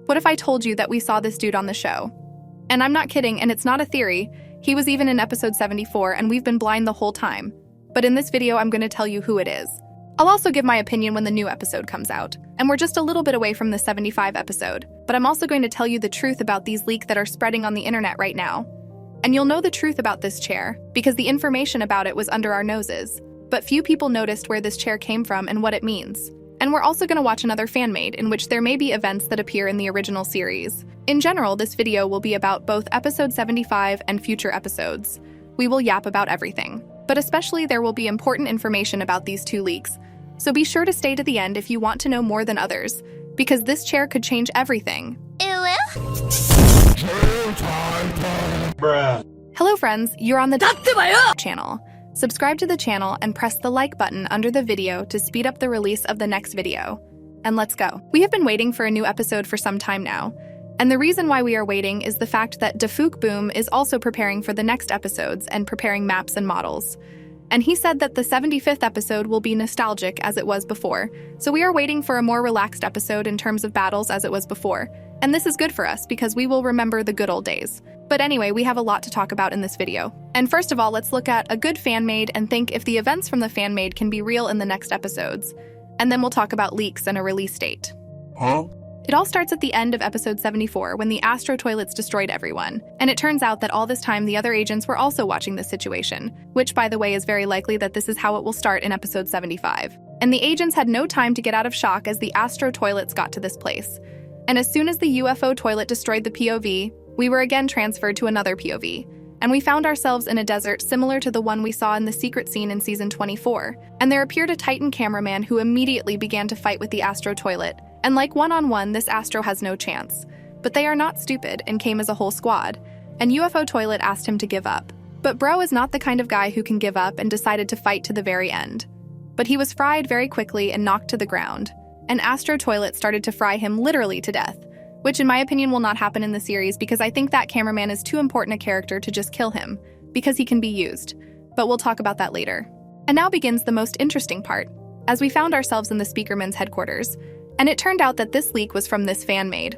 What if I told you that we saw this dude on the show? And I'm not kidding, and it's not a theory. He was even in episode 74, and we've been blind the whole time. But in this video, I'm going to tell you who it is. I'll also give my opinion when the new episode comes out. And we're just a little bit away from the 75 episode. But I'm also going to tell you the truth about these leaks that are spreading on the internet right now. And you'll know the truth about this chair, because the information about it was under our noses. But few people noticed where this chair came from and what it means. And we're also going to watch another fan-made in which there may be events that appear in the original series. In general, this video will be about both episode 75 and future episodes. We will yap about everything. But especially there will be important information about these two leaks. So be sure to stay to the end if you want to know more than others, because this chair could change everything. Hello friends, you're on the Dattebayo channel. Subscribe to the channel and press the like button under the video to speed up the release of the next video. And let's go. We have been waiting for a new episode for some time now. And the reason why we are waiting is the fact that Boom is also preparing for the next episodes and preparing maps and models. And he said that the 75th episode will be nostalgic as it was before. So we are waiting for a more relaxed episode in terms of battles as it was before. And this is good for us because we will remember the good old days. But anyway, we have a lot to talk about in this video. And first of all, let's look at a good fan-made and think if the events from the fan-made can be real in the next episodes. And then we'll talk about leaks and a release date. It all starts at the end of episode 74 when the Astro toilets destroyed everyone. And it turns out that all this time the other agents were also watching this situation, which by the way is very likely that this is how it will start in episode 75. And the agents had no time to get out of shock as the Astro toilets got to this place. And as soon as the UFO toilet destroyed the POV, we were again transferred to another POV. And we found ourselves in a desert similar to the one we saw in the secret scene in season 24. And there appeared a Titan cameraman who immediately began to fight with the Astro toilet. And like one-on-one, this Astro has no chance. But they are not stupid and came as a whole squad. And UFO toilet asked him to give up. But bro is not the kind of guy who can give up and decided to fight to the very end. But he was fried very quickly and knocked to the ground. And Astro toilet started to fry him literally to death, which in my opinion will not happen in the series because I think that cameraman is too important a character to just kill him, because he can be used. But we'll talk about that later. And now begins the most interesting part, as we found ourselves in the Speakerman's headquarters. And it turned out that this leak was from this fan-made.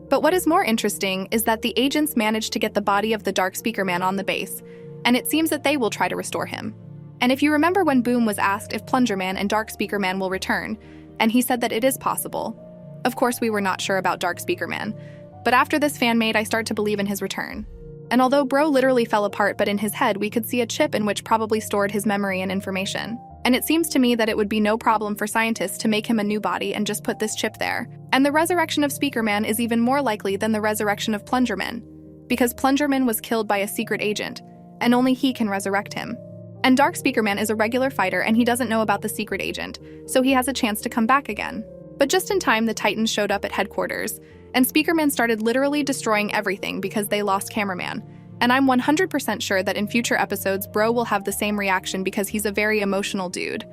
But what is more interesting is that the agents managed to get the body of the Dark Speakerman on the base, and it seems that they will try to restore him. And if you remember when Boom was asked if Plungerman and Dark Speakerman will return, and he said that it is possible. Of course, we were not sure about Dark Speakerman, but after this fan-made, I start to believe in his return. And although bro literally fell apart, but in his head, we could see a chip in which probably stored his memory and information. And it seems to me that it would be no problem for scientists to make him a new body and just put this chip there. And the resurrection of Speakerman is even more likely than the resurrection of Plungerman, because Plungerman was killed by a secret agent, and only he can resurrect him. And Dark Speakerman is a regular fighter and he doesn't know about the secret agent, so he has a chance to come back again. But just in time, the Titans showed up at headquarters, and Speakerman started literally destroying everything because they lost cameraman. And I'm 100% sure that in future episodes, bro will have the same reaction because he's a very emotional dude.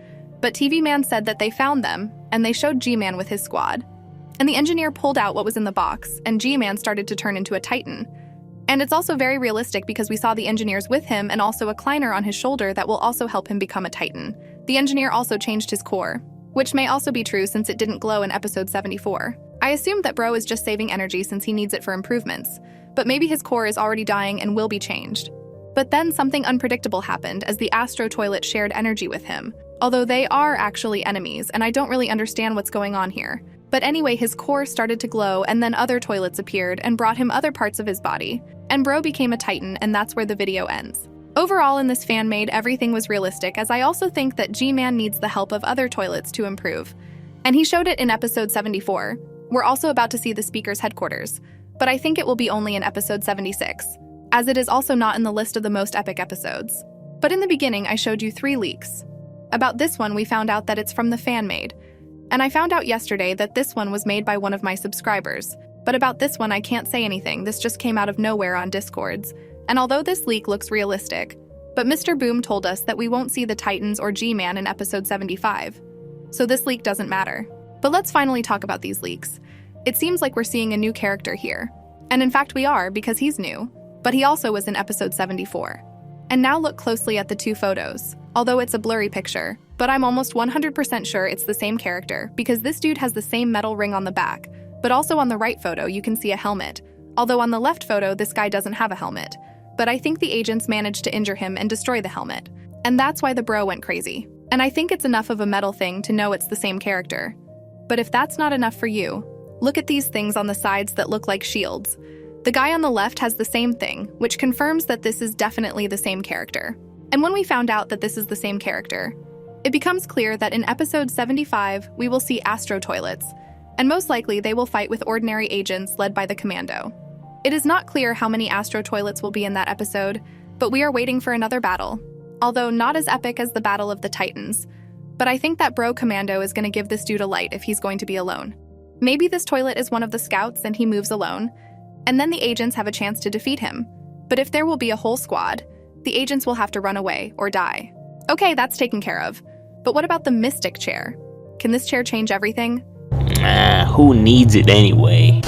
But TV Man said that they found them, and they showed Gman with his squad. And the engineer pulled out what was in the box, and Gman started to turn into a Titan. And it's also very realistic because we saw the engineers with him and also a Kleiner on his shoulder that will also help him become a Titan. The engineer also changed his core, which may also be true since it didn't glow in episode 74. I assumed that bro is just saving energy since he needs it for improvements. But maybe his core is already dying and will be changed. But then something unpredictable happened as the Astro toilet shared energy with him, although they are actually enemies and I don't really understand what's going on here. But anyway, his core started to glow and then other toilets appeared and brought him other parts of his body. And bro became a Titan, and that's where the video ends. Overall in this fan-made, everything was realistic, as I also think that G-Man needs the help of other toilets to improve. And he showed it in episode 74. We're also about to see the speaker's headquarters, but I think it will be only in episode 76, as it is also not in the list of the most epic episodes. But in the beginning, I showed you 3 leaks. About this one, we found out that it's from the fan-made. And I found out yesterday that this one was made by one of my subscribers. But about this one, I can't say anything, this just came out of nowhere on Discords. And although this leak looks realistic, but Mr. Boom told us that we won't see the Titans or G-Man in episode 75. So this leak doesn't matter. But let's finally talk about these leaks. It seems like we're seeing a new character here. And in fact we are, because he's new. But he also was in episode 74. And now look closely at the 2 photos. Although it's a blurry picture, but I'm almost 100% sure it's the same character because this dude has the same metal ring on the back, But also on the right photo, you can see a helmet. Although on the left photo, this guy doesn't have a helmet. But I think the agents managed to injure him and destroy the helmet. And that's why the bro went crazy. And I think it's enough of a metal thing to know it's the same character. But if that's not enough for you, look at these things on the sides that look like shields. The guy on the left has the same thing, which confirms that this is definitely the same character. And when we found out that this is the same character, it becomes clear that in episode 75, we will see Astro Toilets, and most likely they will fight with ordinary agents led by the Commando. It is not clear how many Astro Toilets will be in that episode, but we are waiting for another battle, although not as epic as the Battle of the Titans. But I think that bro Commando is going to give this dude a light if he's going to be alone. Maybe this toilet is one of the scouts and he moves alone, and then the agents have a chance to defeat him. But if there will be a whole squad, the agents will have to run away or die. Okay, that's taken care of. But what about the Mystic Chair? Can this chair change everything? Who needs it anyway?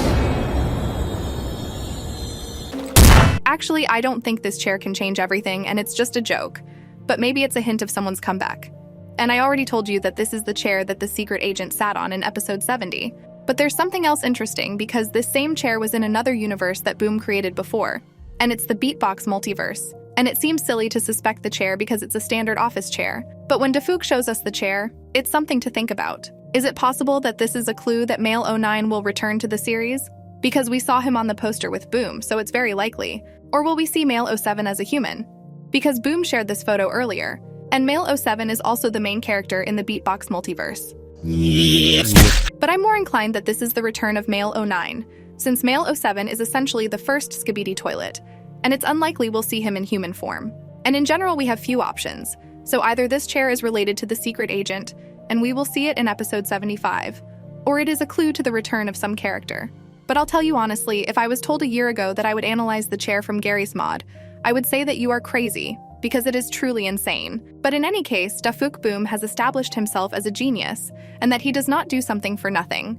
Actually, I don't think this chair can change everything, and it's just a joke. But maybe it's a hint of someone's comeback. And I already told you that this is the chair that the secret agent sat on in episode 70. But there's something else interesting because this same chair was in another universe that Boom created before. And it's the Beatbox multiverse. And it seems silly to suspect the chair because it's a standard office chair. But when Dafuk shows us the chair, it's something to think about. Is it possible that this is a clue that Male 09 will return to the series? Because we saw him on the poster with Boom, so it's very likely. Or will we see Male 07 as a human? Because Boom shared this photo earlier, and Male 07 is also the main character in the Beatbox multiverse. Yes. But I'm more inclined that this is the return of Male 09, since Male 07 is essentially the first Skibidi toilet, and it's unlikely we'll see him in human form. And in general, we have few options, so either this chair is related to the secret agent, and we will see it in episode 75, or it is a clue to the return of some character. But I'll tell you honestly, if I was told a year ago that I would analyze the chair from Gary's mod, I would say that you are crazy, because it is truly insane. But in any case, Dafuk Boom has established himself as a genius, and that he does not do something for nothing.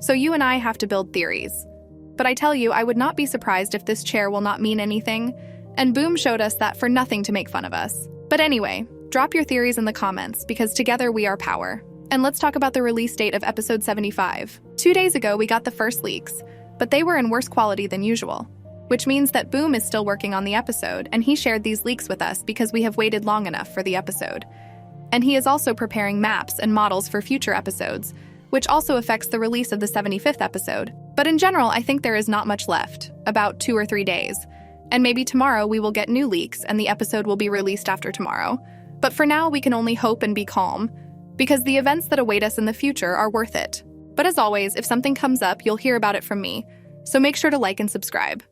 So you and I have to build theories. But I tell you, I would not be surprised if this chair will not mean anything, and Boom showed us that for nothing to make fun of us. But anyway, drop your theories in the comments, because together we are power. And let's talk about the release date of episode 75. 2 days ago, we got the first leaks, but they were in worse quality than usual. Which means that Boom is still working on the episode, and he shared these leaks with us because we have waited long enough for the episode. And he is also preparing maps and models for future episodes, which also affects the release of the 75th episode. But in general, I think there is not much left, about 2 or 3 days. And maybe tomorrow we will get new leaks and the episode will be released after tomorrow. But for now, we can only hope and be calm, because the events that await us in the future are worth it. But as always, if something comes up, you'll hear about it from me, so make sure to like and subscribe.